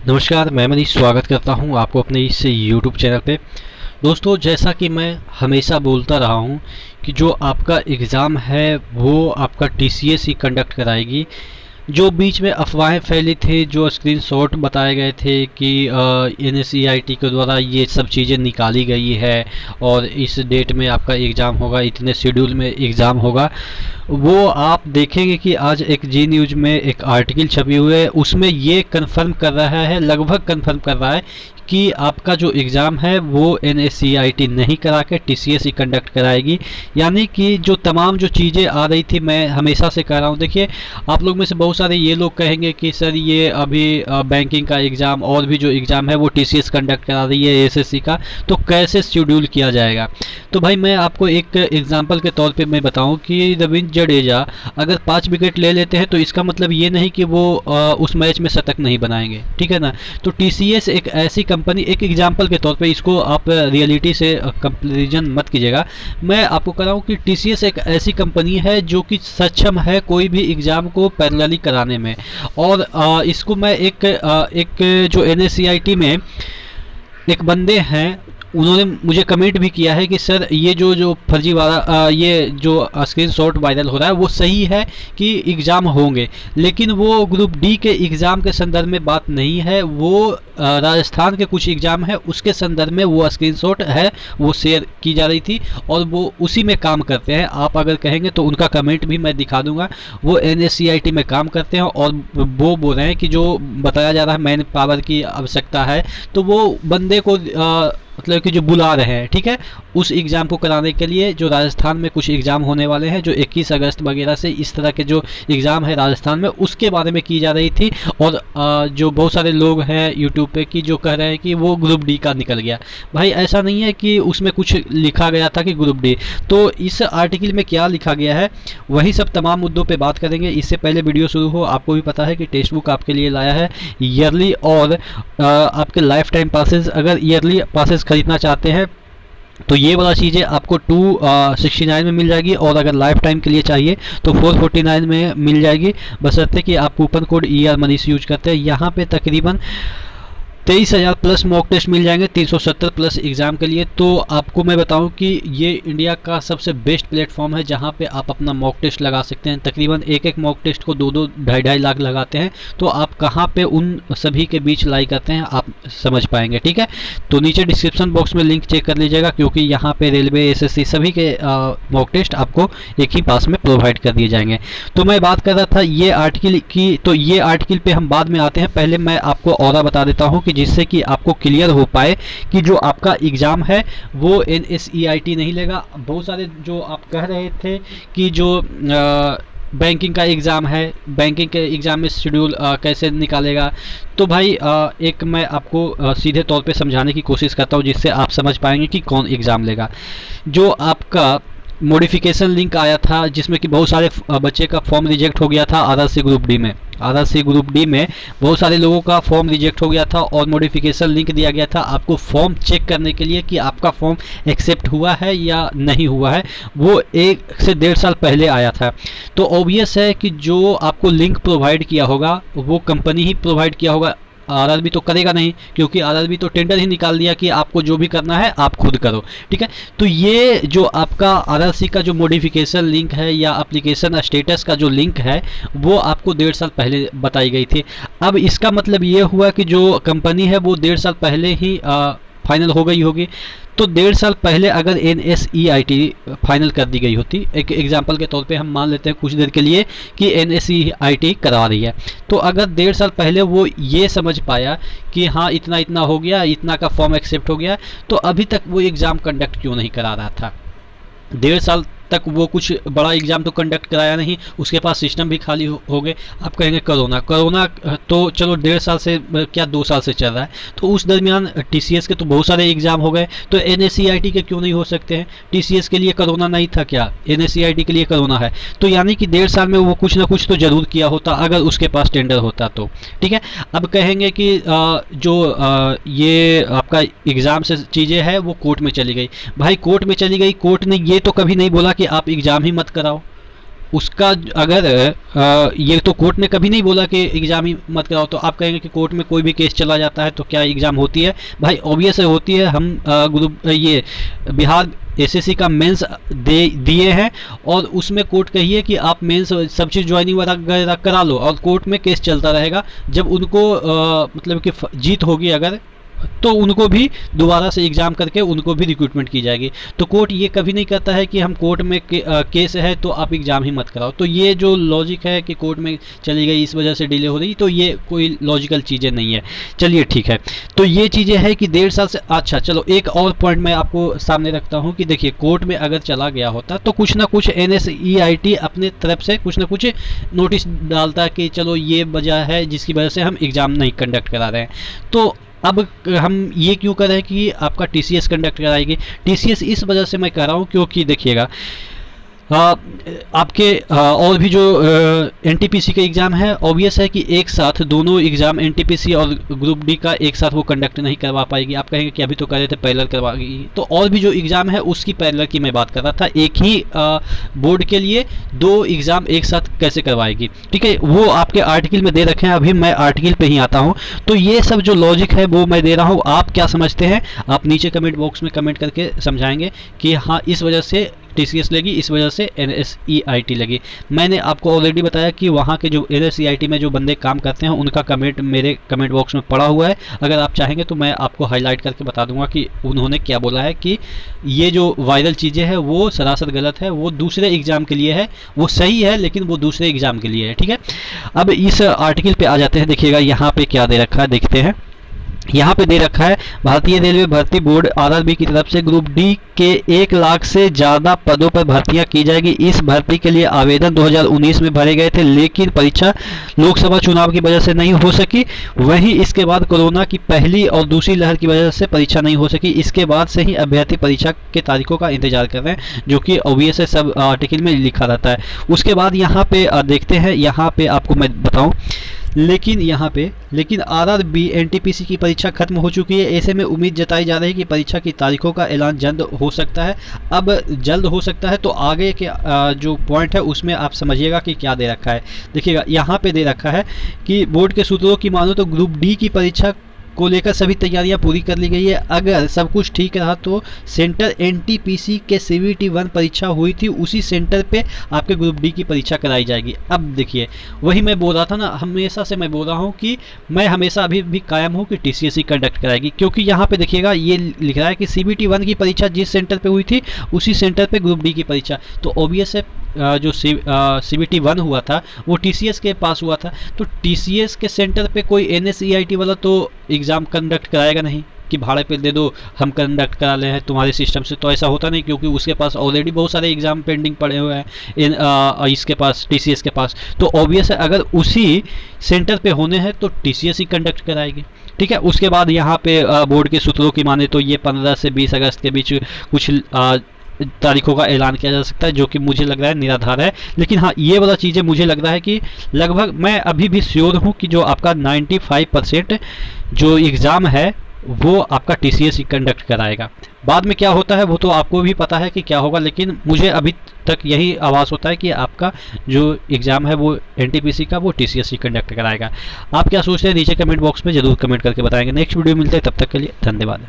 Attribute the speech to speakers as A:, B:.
A: नमस्कार, मैं मनीष स्वागत करता हूं आपको अपने इस यूट्यूब चैनल पे। दोस्तों, जैसा कि मैं हमेशा बोलता रहा हूं कि जो आपका एग्ज़ाम है वो आपका टीसीएस ही कंडक्ट कराएगी। जो बीच में अफवाहें फैली थी, जो स्क्रीनशॉट बताए गए थे कि एनएसईआईटी के द्वारा ये सब चीज़ें निकाली गई है और इस डेट में आपका एग्ज़ाम होगा, इतने शेड्यूल में एग्ज़ाम होगा, वो आप देखेंगे कि आज एक जी न्यूज़ में एक आर्टिकल छपी हुई है। उसमें ये कंफर्म कर रहा है, लगभग कंफर्म कर रहा है कि आपका जो एग्ज़ाम है वो एनएसईआईटी नहीं करा के टीसीएस ही कंडक्ट कराएगी। यानी कि जो तमाम जो चीज़ें आ रही थी, मैं हमेशा से कह रहा हूँ। देखिए, आप लोग में से बहुत सारे ये लोग कहेंगे कि सर ये अभी बैंकिंग का एग्ज़ाम और भी जो एग्ज़ाम है वो टीसीएस कंडक्ट करा रही है एसएससी का, तो कैसे शेड्यूल किया जाएगा। तो भाई मैं आपको एक एग्जाम्पल के तौर पे मैं बताऊं कि रविंद्र जडेजा अगर 5 विकेट ले लेते हैं तो इसका मतलब ये नहीं कि वो उस मैच में शतक नहीं बनाएंगे, ठीक है ना। तो टीसीएस एक ऐसी कंपनी, एक एग्जाम्पल के तौर पे, इसको आप रियलिटी से कंपेरिजन मत कीजिएगा। मैं आपको कह रहा हूँ कि टीसीएस एक ऐसी कंपनी है जो कि सक्षम है कोई भी एग्ज़ाम को पैरेलली कराने में। और इसको मैं एक जो एनएसईआईटी में एक बंदे हैं, उन्होंने मुझे कमेंट भी किया है कि सर ये जो फर्जीवाड़ा ये जो स्क्रीनशॉट वायरल हो रहा है वो सही है कि एग्ज़ाम होंगे, लेकिन वो ग्रुप डी के एग्ज़ाम के संदर्भ में बात नहीं है। वो राजस्थान के कुछ एग्ज़ाम है उसके संदर्भ में वो स्क्रीनशॉट है, वो शेयर की जा रही थी और वो उसी में काम करते हैं। आप अगर कहेंगे तो उनका कमेंट भी मैं दिखा दूंगा। वो एनएसईआईटी में काम करते हैं और वो बोल रहे हैं कि जो बताया जा रहा है मैन पावर की आवश्यकता है, तो वो बंदे को मतलब कि जो बुला रहे हैं, ठीक है, उस एग्ज़ाम को कराने के लिए। जो राजस्थान में कुछ एग्ज़ाम होने वाले हैं, जो 21 अगस्त वगैरह से इस तरह के जो एग्ज़ाम है राजस्थान में, उसके बारे में की जा रही थी। और जो बहुत सारे लोग हैं यूट्यूब पे कि जो कह रहे हैं कि वो ग्रुप डी का निकल गया। भाई ऐसा नहीं है कि उसमें कुछ लिखा गया था कि ग्रुप डी। तो इस आर्टिकल में क्या लिखा गया है वही सब तमाम मुद्दों पर बात करेंगे। इससे पहले वीडियो शुरू हो, आपको भी पता है कि टेक्स्ट बुक आपके लिए लाया है ईयरली और आपके लाइफ टाइम पासेस। अगर ईयरली पासेस खरीदना चाहते हैं तो ये वाला चीज़ें आपको 269 में मिल जाएगी, और अगर लाइफ टाइम के लिए चाहिए तो 449 में मिल जाएगी, बशर्ते कि आप coupon code ER Manish use करते हैं। यहाँ पे तकरीबन 23,000 प्लस मॉक टेस्ट मिल जाएंगे 370 प्लस एग्ज़ाम के लिए। तो आपको मैं बताऊं कि ये इंडिया का सबसे बेस्ट प्लेटफॉर्म है जहां पे आप अपना मॉक टेस्ट लगा सकते हैं। तकरीबन एक मॉक टेस्ट को 2-2, 2.5 लाख लगाते हैं, तो आप कहां पे उन सभी के बीच लाई करते हैं आप समझ पाएंगे, ठीक है। तो नीचे डिस्क्रिप्शन बॉक्स में लिंक चेक कर लीजिएगा, क्योंकि यहाँ पे रेलवे, एसएससी सभी के मॉक टेस्ट आपको एक ही पास में प्रोवाइड कर दिए जाएंगे। तो मैं बात कर रहा था ये आर्टिकल की, तो ये आर्टिकल पे हम बाद में आते हैं। पहले मैं आपको और बता देता हूँ कि जिससे कि आपको क्लियर हो पाए कि जो आपका एग्ज़ाम है वो एनएसईआईटी नहीं लेगा। बहुत सारे जो आप कह रहे थे कि जो बैंकिंग का एग्ज़ाम है, बैंकिंग के एग्ज़ाम में शेड्यूल कैसे निकालेगा, तो भाई एक मैं आपको सीधे तौर पे समझाने की कोशिश करता हूँ जिससे आप समझ पाएंगे कि कौन एग्ज़ाम लेगा। जो आपका मॉडिफिकेशन लिंक आया था जिसमें कि बहुत सारे बच्चे का फॉर्म रिजेक्ट हो गया था आरआरसी ग्रुप डी में। आरआरसी ग्रुप डी में बहुत सारे लोगों का फॉर्म रिजेक्ट हो गया था और मॉडिफिकेशन लिंक दिया गया था आपको फॉर्म चेक करने के लिए कि आपका फॉर्म एक्सेप्ट हुआ है या नहीं हुआ है। वो 1 से 1.5 साल पहले आया था। तो ऑब्वियस है कि जो आपको लिंक प्रोवाइड किया होगा वो कंपनी ही प्रोवाइड किया होगा, आरआरबी तो करेगा नहीं, क्योंकि आरआरबी तो टेंडर ही निकाल दिया कि आपको जो भी करना है आप खुद करो, ठीक है। तो ये जो आपका आरआरसी का जो मॉडिफिकेशन लिंक है या एप्लीकेशन स्टेटस का जो लिंक है वो आपको 1.5 साल पहले बताई गई थी। अब इसका मतलब ये हुआ कि जो कंपनी है वो 1.5 साल पहले ही फाइनल हो गई होगी। तो 1.5 साल पहले अगर एनएसईआईटी फाइनल कर दी गई होती, एक एग्जांपल के तौर पे हम मान लेते हैं कुछ देर के लिए कि एनएसईआईटी करा रही है, तो अगर 1.5 साल पहले वो ये समझ पाया कि हाँ इतना इतना हो गया, इतना का फॉर्म एक्सेप्ट हो गया, तो अभी तक वो एग्ज़ाम कंडक्ट क्यों नहीं करा रहा था। 1.5 साल तक वो कुछ बड़ा एग्ज़ाम तो कंडक्ट कराया नहीं, उसके पास सिस्टम भी खाली हो गए। आप कहेंगे कोरोना तो चलो 1.5 साल से क्या 2 साल से चल रहा है, तो उस दरमियान टीसीएस के तो बहुत सारे एग्ज़ाम हो गए, तो एनएसईआईटी के क्यों नहीं हो सकते हैं। टीसीएस के लिए कोरोना नहीं था क्या, एनएसईआईटी के लिए कोरोना है, तो यानी कि 1.5 साल में वो कुछ ना कुछ तो ज़रूर किया होता अगर उसके पास टेंडर होता तो, ठीक है। अब कहेंगे कि ये आपका एग्ज़ाम से चीज़ें हैं वो कोर्ट में चली गई। भाई कोर्ट में चली गई, कोर्ट ने ये तो कभी नहीं बोला कि आप एग्ज़ाम ही मत कराओ, उसका अगर ये तो कोर्ट ने कभी नहीं बोला कि एग्ज़ाम ही मत कराओ, तो आप कहेंगे कि कोर्ट में कोई भी केस चला जाता है तो क्या एग्ज़ाम होती है? भाई ऑब्वियस होती है। हम ग्रुप ये बिहार एसएससी का मेंस दिए हैं और उसमें कोर्ट कही है कि आप मेंस सब चीज़ ज्वाइनिंग वगैरह करा लो और कोर्ट में केस चलता रहेगा। जब उनको मतलब कि जीत होगी अगर, तो उनको भी दोबारा से एग्ज़ाम करके उनको भी रिक्रूटमेंट की जाएगी। तो कोर्ट ये कभी नहीं कहता है कि हम कोर्ट में केस है तो आप एग्ज़ाम ही मत कराओ। तो ये जो लॉजिक है कि कोर्ट में चली गई इस वजह से डिले हो रही, तो ये कोई लॉजिकल चीज़ें नहीं है। चलिए ठीक है, तो ये चीज़ें हैं कि 1.5 साल से। अच्छा चलो, एक और पॉइंट मैं आपको सामने रखता हूँ कि देखिए, कोर्ट में अगर चला गया होता तो कुछ ना कुछ NSEIT अपने तरफ से कुछ ना कुछ नोटिस डालता कि चलो ये वजह है जिसकी वजह से हम एग्ज़ाम नहीं कंडक्ट करा रहे हैं। तो अब हम ये क्यों कर रहे हैं कि आपका TCS कंडक्ट कराएगी? TCS इस वजह से मैं कह रहा हूँ क्योंकि देखिएगा, आपके और भी जो NTPC के एग्ज़ाम है, ऑब्वियस है कि एक साथ दोनों एग्ज़ाम NTPC और ग्रुप डी का एक साथ वो कंडक्ट नहीं करवा पाएगी। आप कहेंगे कि अभी तो कर रहे थे पैरेलल करवाएगी, तो और भी जो एग्ज़ाम है उसकी पैरेलल की मैं बात कर रहा था। एक ही बोर्ड के लिए 2 एग्ज़ाम एक साथ कैसे करवाएगी? ठीक है, वो आपके आर्टिकल में दे रखे हैं। अभी मैं आर्टिकल पे ही आता हूँ। तो ये सब जो लॉजिक है वो मैं दे रहा हूँ, आप क्या समझते हैं? आप नीचे कमेंट बॉक्स में कमेंट करके समझाएंगे कि हाँ इस वजह से TCS लगी, इस वजह से NSEIT लगी। मैंने आपको ऑलरेडी बताया कि वहाँ के जो NSEIT में जो बंदे काम करते हैं उनका कमेंट मेरे कमेंट बॉक्स में पड़ा हुआ है। अगर आप चाहेंगे तो मैं आपको हाईलाइट करके बता दूंगा कि उन्होंने क्या बोला है कि ये जो वायरल चीज़ें हैं वो सरासर गलत है, वो दूसरे एग्ज़ाम के लिए है। वो सही है लेकिन वो दूसरे एग्ज़ाम के लिए है। ठीक है, अब इस आर्टिकल पे आ जाते हैं। देखिएगा यहाँ पे क्या दे रखा है, देखते हैं। यहाँ पे दे रखा है, भारतीय रेलवे भर्ती बोर्ड RRB की तरफ से ग्रुप डी के 1 लाख से ज़्यादा पदों पर भर्तियां की जाएगी। इस भर्ती के लिए आवेदन 2019 में भरे गए थे, लेकिन परीक्षा लोकसभा चुनाव की वजह से नहीं हो सकी। वहीं इसके बाद कोरोना की पहली और दूसरी लहर की वजह से परीक्षा नहीं हो सकी। इसके बाद से ही अभ्यर्थी परीक्षा के तारीखों का इंतजार कर रहे हैं, जो कि ऑब्वियस है, सब आर्टिकल में लिखा रहता है। उसके बाद यहाँ पे देखते हैं, यहाँ पे आपको मैं बताऊँ, लेकिन RRB NTPC की परीक्षा खत्म हो चुकी है। ऐसे में उम्मीद जताई जा रही है कि परीक्षा की तारीखों का ऐलान जल्द हो सकता है। अब जल्द हो सकता है तो आगे के जो पॉइंट है उसमें आप समझिएगा कि क्या दे रखा है। देखिएगा यहाँ पे दे रखा है कि बोर्ड के सूत्रों की मानो तो ग्रुप डी की परीक्षा को लेकर सभी तैयारियां पूरी कर ली गई है। अगर सब कुछ ठीक रहा तो सेंटर NTPC के CVT 1 परीक्षा हुई थी उसी सेंटर पे आपके ग्रुप डी की परीक्षा कराई जाएगी। अब देखिए, वही मैं बोल रहा था ना, हमेशा से मैं बोल रहा हूँ कि मैं हमेशा अभी भी कायम हूँ कि TCS ही कंडक्ट कराएगी, क्योंकि यहाँ पे देखिएगा ये लिख रहा है कि CVT 1 की परीक्षा जिस सेंटर पर हुई थी उसी सेंटर पर ग्रुप डी की परीक्षा। तो ऑब्वियस है जो CVT 1 हुआ था वो TCS के पास हुआ था, तो TCS के सेंटर पे कोई NSEIT वाला तो एग्ज़ाम कंडक्ट कराएगा नहीं कि भाड़े पे दे दो हम कंडक्ट करा ले हैं तुम्हारे सिस्टम से। तो ऐसा होता नहीं, क्योंकि उसके पास ऑलरेडी बहुत सारे एग्ज़ाम पेंडिंग पड़े हुए हैं इसके पास, TCS के पास। तो ऑब्वियस है अगर उसी सेंटर पे होने हैं तो TCS ही कंडक्ट कराएगी। ठीक है, उसके बाद यहाँ पे बोर्ड के सूत्रों की माने तो ये 15 से 20 अगस्त के बीच कुछ तारीखों का ऐलान किया जा सकता है, जो कि मुझे लग रहा है निराधार है। लेकिन हाँ, ये वाला चीज़ें मुझे लग रहा है कि लगभग मैं अभी भी श्योर हूँ कि जो आपका 95% जो एग्ज़ाम है वो आपका TCS ही कंडक्ट कराएगा। बाद में क्या होता है वो तो आपको भी पता है कि क्या होगा, लेकिन मुझे अभी तक यही आभास होता है कि आपका जो एग्ज़ाम है वो NTPC का वो TCS ही कंडक्ट कराएगा। आप क्या सोचते हैं नीचे कमेंट बॉक्स में ज़रूर कमेंट करके बताएंगे। नेक्स्ट वीडियो मिलते हैं, तब तक के लिए धन्यवाद।